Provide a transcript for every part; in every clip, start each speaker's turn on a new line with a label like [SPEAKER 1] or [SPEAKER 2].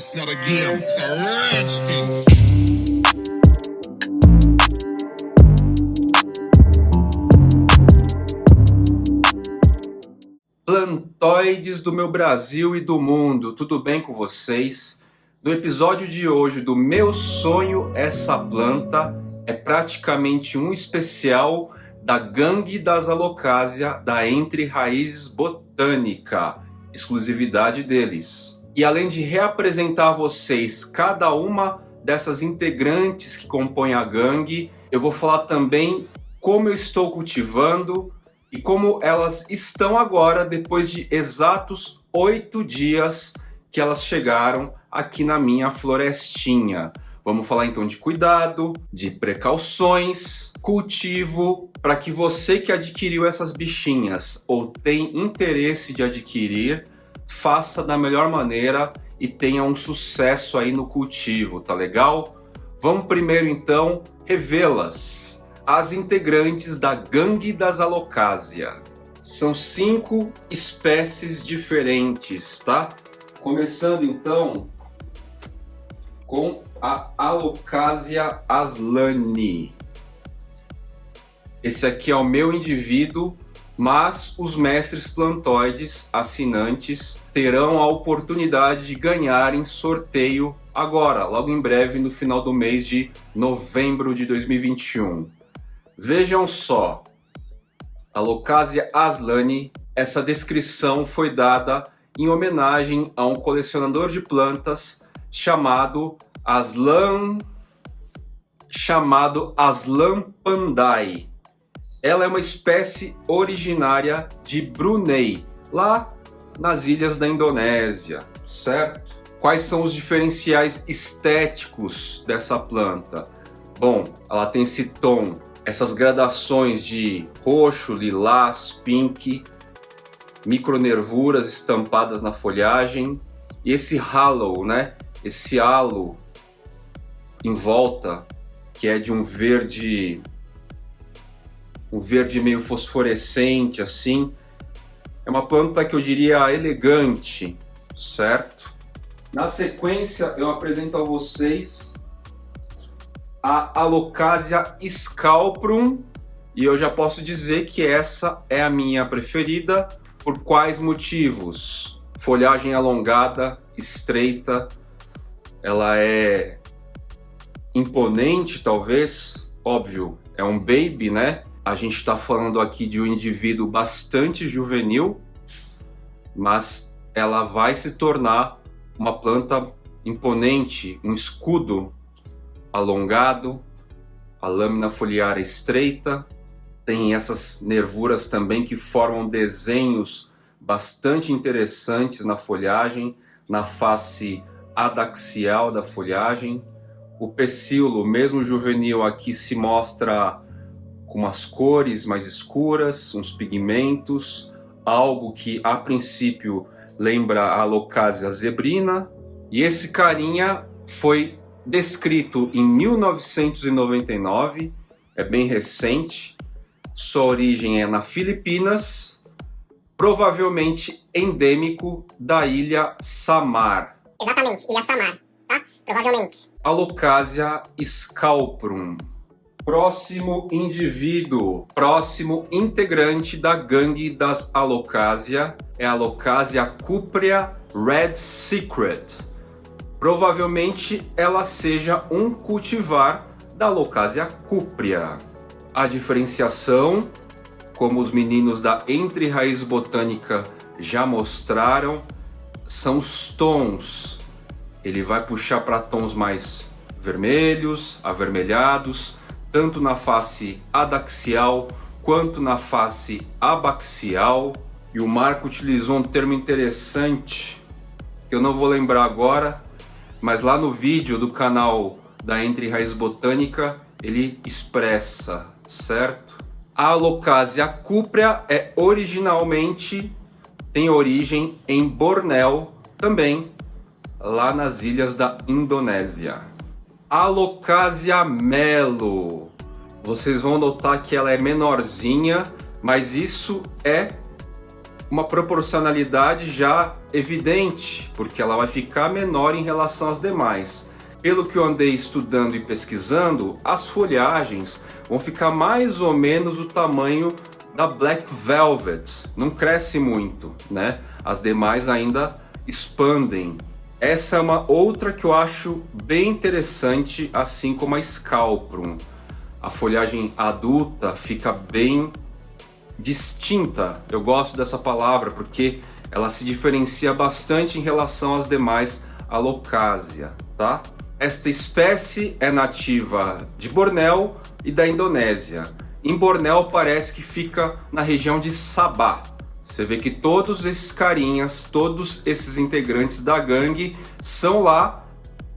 [SPEAKER 1] It's not a game, it's a rich thing.
[SPEAKER 2] Plantoides do meu Brasil e do mundo, tudo bem com vocês? No episódio de hoje do Meu Sonho Essa Planta é praticamente um especial da Gangue das Alocasia da Entre Raízes Botânica, exclusividade deles. E além de reapresentar a vocês cada uma dessas integrantes que compõem a gangue, eu vou falar também como eu estou cultivando e como elas estão agora depois de exatos 8 dias que elas chegaram aqui na minha florestinha. Vamos falar então de cuidado, de precauções, cultivo, para que você que adquiriu essas bichinhas ou tem interesse de adquirir, faça da melhor maneira e tenha um sucesso aí no cultivo, tá legal? Vamos primeiro então revê-las. As integrantes da Gangue das Alocasia. São 5 espécies diferentes, tá? Começando então com a Alocasia aslani. Esse aqui é o meu indivíduo, mas os mestres plantoides assinantes terão a oportunidade de ganharem sorteio agora, logo em breve, no final do mês de novembro de 2021. Vejam só, Alocasia aslani, essa descrição foi dada em homenagem a um colecionador de plantas chamado Aslan Pandai. Ela é uma espécie originária de Brunei, lá nas ilhas da Indonésia, certo? Quais são os diferenciais estéticos dessa planta? Bom, ela tem esse tom, essas gradações de roxo, lilás, pink, micronervuras estampadas na folhagem e esse halo, né? Esse halo em volta que é de um verde meio fosforescente assim. É uma planta que eu diria elegante, certo? Na sequência eu apresento a vocês a Alocasia scalprum, e eu já posso dizer que essa é a minha preferida. Por quais motivos? Folhagem alongada, estreita, ela é imponente talvez, óbvio, é um baby, né? A gente está falando aqui de um indivíduo bastante juvenil, mas ela vai se tornar uma planta imponente, um escudo alongado, a lâmina foliar estreita, tem essas nervuras também que formam desenhos bastante interessantes na folhagem, na face adaxial da folhagem. O pecíolo, mesmo juvenil, aqui se mostra com umas cores mais escuras, uns pigmentos, algo que a princípio lembra a Alocasia zebrina. E esse carinha foi descrito em 1999, é bem recente. Sua origem é na Filipinas, provavelmente endêmico da ilha Samar.
[SPEAKER 3] Exatamente, Ilha Samar, tá? Provavelmente.
[SPEAKER 2] Alocasia scalprum. Próximo indivíduo, próximo integrante da gangue das Alocasia é a Alocasia cuprea Red Secret. Provavelmente ela seja um cultivar da Alocasia cuprea. A diferenciação, como os meninos da Entre Raízes Botânica já mostraram, são os tons. Ele vai puxar para tons mais vermelhos, avermelhados, tanto na face adaxial quanto na face abaxial. E o Marco utilizou um termo interessante, que eu não vou lembrar agora, mas lá no vídeo do canal da Entre Raízes Botânica ele expressa, certo? A Alocasia cuprea tem origem em Bornéu, também lá nas ilhas da Indonésia. Alocasia melo. Vocês vão notar que ela é menorzinha, mas isso é uma proporcionalidade já evidente, porque ela vai ficar menor em relação às demais. Pelo que eu andei estudando e pesquisando, as folhagens vão ficar mais ou menos do tamanho da Black Velvet, não cresce muito, né? As demais ainda expandem. Essa é uma outra que eu acho bem interessante, assim como a Scalprum. A folhagem adulta fica bem distinta. Eu gosto dessa palavra porque ela se diferencia bastante em relação às demais Alocasia, tá? Esta espécie é nativa de Bornéu e da Indonésia. Em Bornéu parece que fica na região de Sabah. Você vê que todos esses carinhas, todos esses integrantes da gangue são lá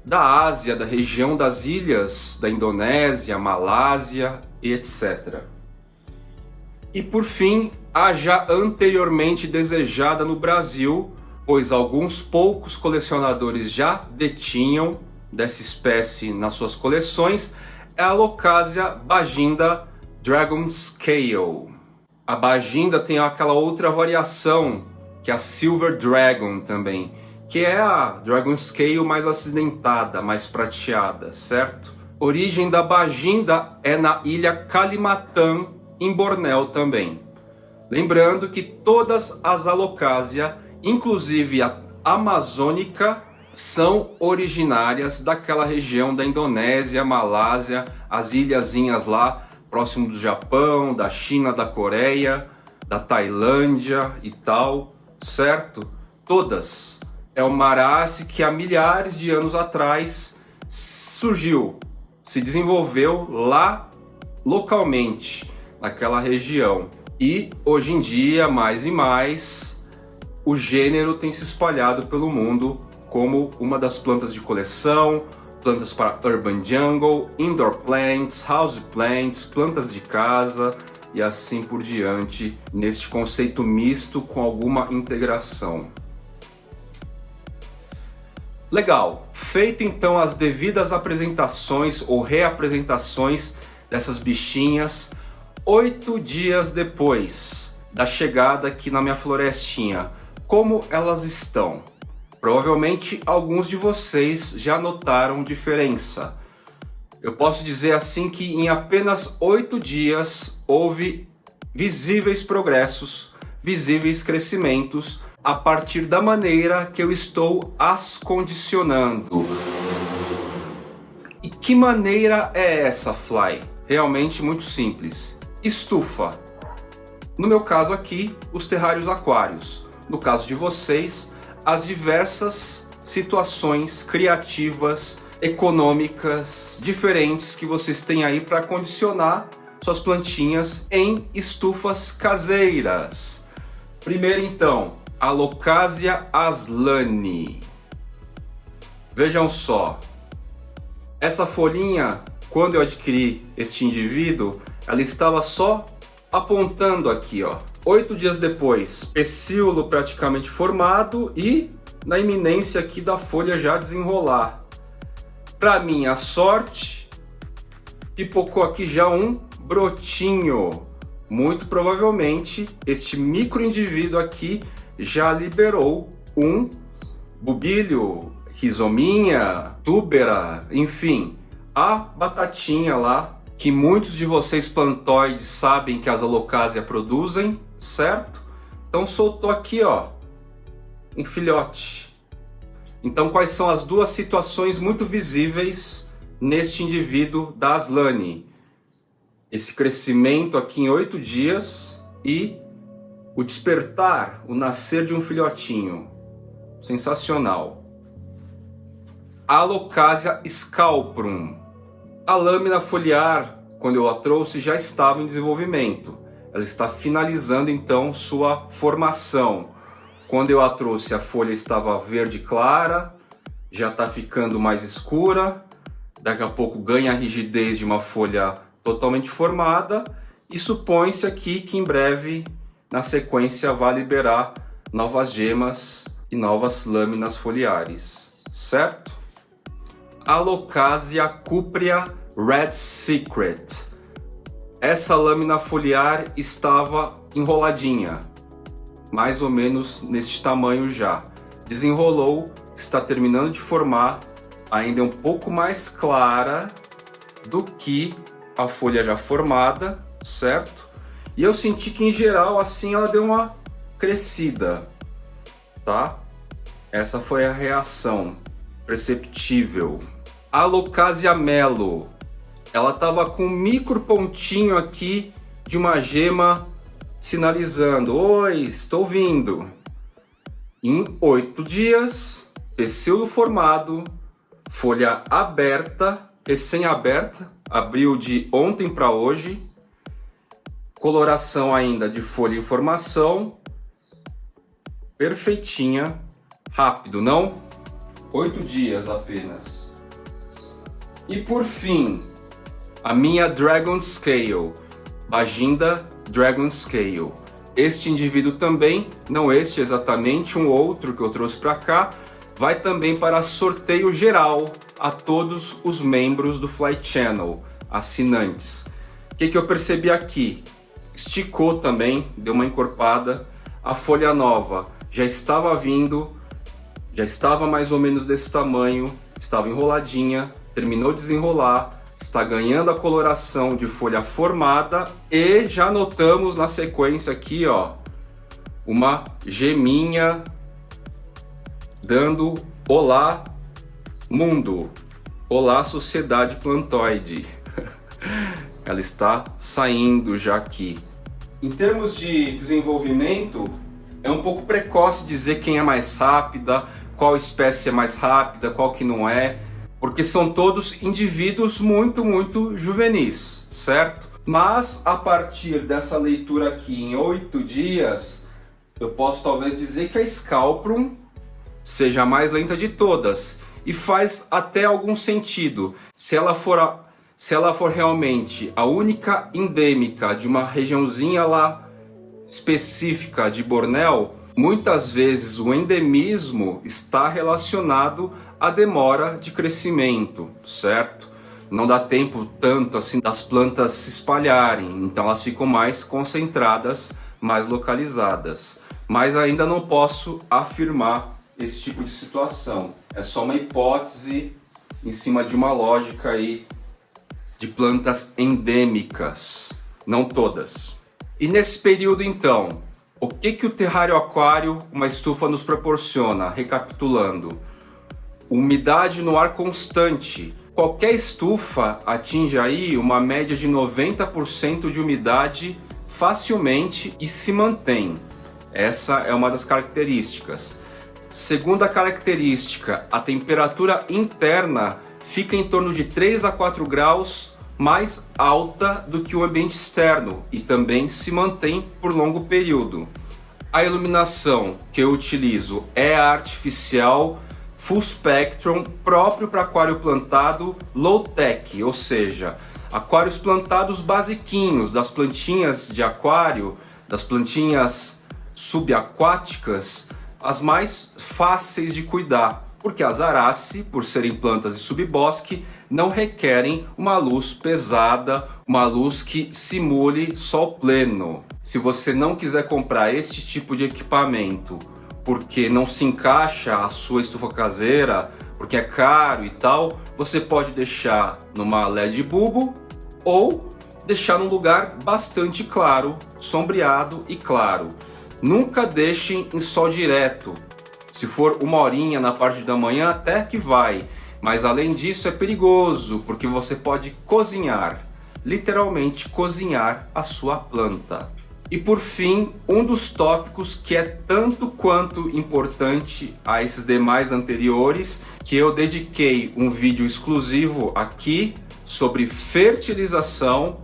[SPEAKER 2] da Ásia, da região das ilhas da Indonésia, Malásia e etc. E por fim, a já anteriormente desejada no Brasil, pois alguns poucos colecionadores já detinham dessa espécie nas suas coleções, é a Alocasia baginda Dragon Scale. A baginda tem aquela outra variação, que é a Silver Dragon também, que é a Dragon Scale mais acidentada, mais prateada, certo? Origem da baginda é na ilha Kalimantan, em Bornéu também. Lembrando que todas as Alocasia, inclusive a amazônica, são originárias daquela região da Indonésia, Malásia, as ilhazinhas lá, próximo do Japão, da China, da Coreia, da Tailândia e tal, certo? Todas. É uma raça que há milhares de anos atrás surgiu, se desenvolveu lá localmente, naquela região. E hoje em dia, mais e mais, o gênero tem se espalhado pelo mundo como uma das plantas de coleção, plantas para urban jungle, indoor plants, house plants, plantas de casa e assim por diante, neste conceito misto com alguma integração. Legal, feito então as devidas apresentações ou reapresentações dessas bichinhas, 8 dias depois da chegada aqui na minha florestinha, como elas estão? Provavelmente alguns de vocês já notaram diferença. Eu posso dizer assim que em apenas 8 dias houve visíveis progressos, visíveis crescimentos a partir da maneira que eu estou as condicionando. E que maneira é essa, Fly? Realmente muito simples. Estufa. No meu caso aqui, os terrários aquários. No caso de vocês, as diversas situações criativas, econômicas, diferentes que vocês têm aí para condicionar suas plantinhas em estufas caseiras. Primeiro então, Alocasia aslani. Vejam só, essa folhinha, quando eu adquiri este indivíduo, ela estava só apontando aqui, ó. 8 dias depois, pecíolo praticamente formado e na iminência aqui da folha já desenrolar. Para minha sorte, pipocou aqui já um brotinho. Muito provavelmente este micro indivíduo aqui já liberou um bubilho, rizominha, túbera, enfim, a batatinha lá que muitos de vocês plantoides sabem que as Alocasia produzem, certo? Então soltou aqui, ó, um filhote. Então quais são as duas situações muito visíveis neste indivíduo da aslani? Esse crescimento aqui em 8 dias e o despertar, o nascer de um filhotinho. Sensacional. Alocasia Scalprum. A lâmina foliar, quando eu a trouxe, já estava em desenvolvimento. Ela está finalizando então sua formação. Quando eu a trouxe, a folha estava verde clara, já está ficando mais escura. Daqui a pouco ganha a rigidez de uma folha totalmente formada. E supõe-se aqui que em breve, na sequência, vai liberar novas gemas e novas lâminas foliares. Certo? Alocasia cuprea Red Secret. Essa lâmina foliar estava enroladinha, mais ou menos neste tamanho já. Desenrolou, está terminando de formar, ainda é um pouco mais clara do que a folha já formada, certo? E eu senti que em geral assim ela deu uma crescida, tá? Essa foi a reação perceptível. A Alocasia Melo, ela tava com um micro pontinho aqui de uma gema sinalizando: oi, estou vindo. Em 8 dias, pecíolo formado, folha aberta, recém-aberta, abriu de ontem para hoje, coloração ainda de folha em formação, perfeitinha, rápido, não? 8 dias apenas. E por fim, a minha Dragon Scale, Baginda Dragon Scale. Este indivíduo também, não este exatamente, um outro que eu trouxe para cá, vai também para sorteio geral a todos os membros do Flight Channel, assinantes. O que eu percebi aqui? Esticou também, deu uma encorpada, a folha nova já estava vindo, já estava mais ou menos desse tamanho, estava enroladinha, terminou de desenrolar, está ganhando a coloração de folha formada e já notamos na sequência aqui, ó, uma geminha dando olá mundo, olá sociedade plantoide. Ela está saindo já aqui. Em termos de desenvolvimento, é um pouco precoce dizer quem é mais rápida, qual espécie é mais rápida, qual que não é, porque são todos indivíduos muito juvenis, certo? Mas a partir dessa leitura aqui em 8 dias, eu posso talvez dizer que a Scalprum seja a mais lenta de todas, e faz até algum sentido. Se ela for realmente a única endêmica de uma regiãozinha lá específica de Bornéu, muitas vezes o endemismo está relacionado à demora de crescimento, certo? Não dá tempo tanto assim das plantas se espalharem, então elas ficam mais concentradas, mais localizadas. Mas ainda não posso afirmar esse tipo de situação. É só uma hipótese em cima de uma lógica aí de plantas endêmicas, não todas. E nesse período então, o que o terrário aquário, uma estufa, nos proporciona? Recapitulando: umidade no ar constante. Qualquer estufa atinge aí uma média de 90% de umidade facilmente e se mantém. Essa é uma das características. Segunda característica, a temperatura interna fica em torno de 3 a 4 graus mais alta do que o ambiente externo e também se mantém por longo período. A iluminação que eu utilizo é a artificial Full Spectrum, próprio para aquário plantado low tech, ou seja, aquários plantados basiquinhos, das plantinhas de aquário, das plantinhas subaquáticas, as mais fáceis de cuidar, porque as Arace, por serem plantas de subbosque, não requerem uma luz pesada, uma luz que simule sol pleno. Se você não quiser comprar este tipo de equipamento porque não se encaixa a sua estufa caseira, porque é caro e tal, você pode deixar numa LED bulbo ou deixar num lugar bastante claro, sombreado e claro. Nunca deixem em sol direto. Se for 1 horinha na parte da manhã, até que vai. Mas além disso é perigoso, porque você pode cozinhar, literalmente cozinhar a sua planta. E por fim, um dos tópicos que é tanto quanto importante a esses demais anteriores, que eu dediquei um vídeo exclusivo aqui sobre fertilização.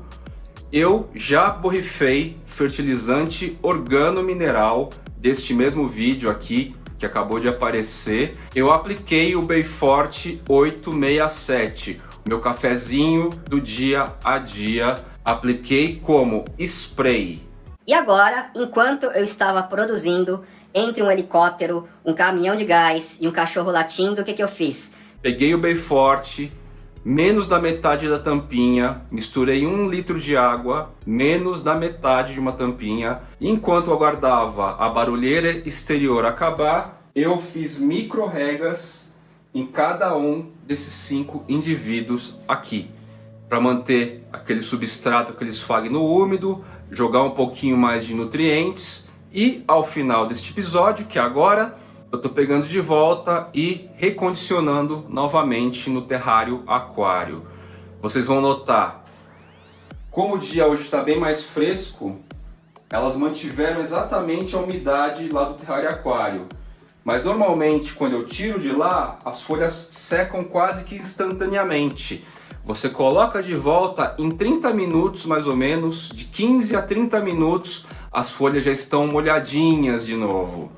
[SPEAKER 2] Eu já borrifei fertilizante organomineral deste mesmo vídeo aqui, que acabou de aparecer. Eu apliquei o Bayforte 867, o meu cafezinho do dia a dia. Apliquei como spray.
[SPEAKER 4] E agora, enquanto eu estava produzindo, entre um helicóptero, um caminhão de gás e um cachorro latindo, o que eu fiz?
[SPEAKER 2] Peguei o Bayforte, menos da metade da tampinha, misturei 1 litro de água, menos da metade de uma tampinha. Enquanto eu aguardava a barulheira exterior acabar, eu fiz micro regas em cada um desses 5 indivíduos aqui, para manter aquele substrato, aquele esfagno úmido, jogar um pouquinho mais de nutrientes. E ao final deste episódio, que é agora, eu estou pegando de volta e recondicionando novamente no terrário aquário. Vocês vão notar, como o dia hoje está bem mais fresco, elas mantiveram exatamente a umidade lá do terrário aquário. Mas normalmente quando eu tiro de lá, as folhas secam quase que instantaneamente. Você coloca de volta em 30 minutos mais ou menos, de 15 a 30 minutos, as folhas já estão molhadinhas de novo.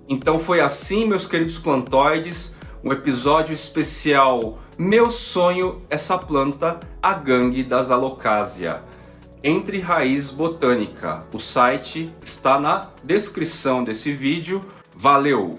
[SPEAKER 2] Então foi assim, meus queridos plantoides, um episódio especial Meu Sonho, essa planta, a gangue das Alocasia. Entre Raiz Botânica. O site está na descrição desse vídeo. Valeu!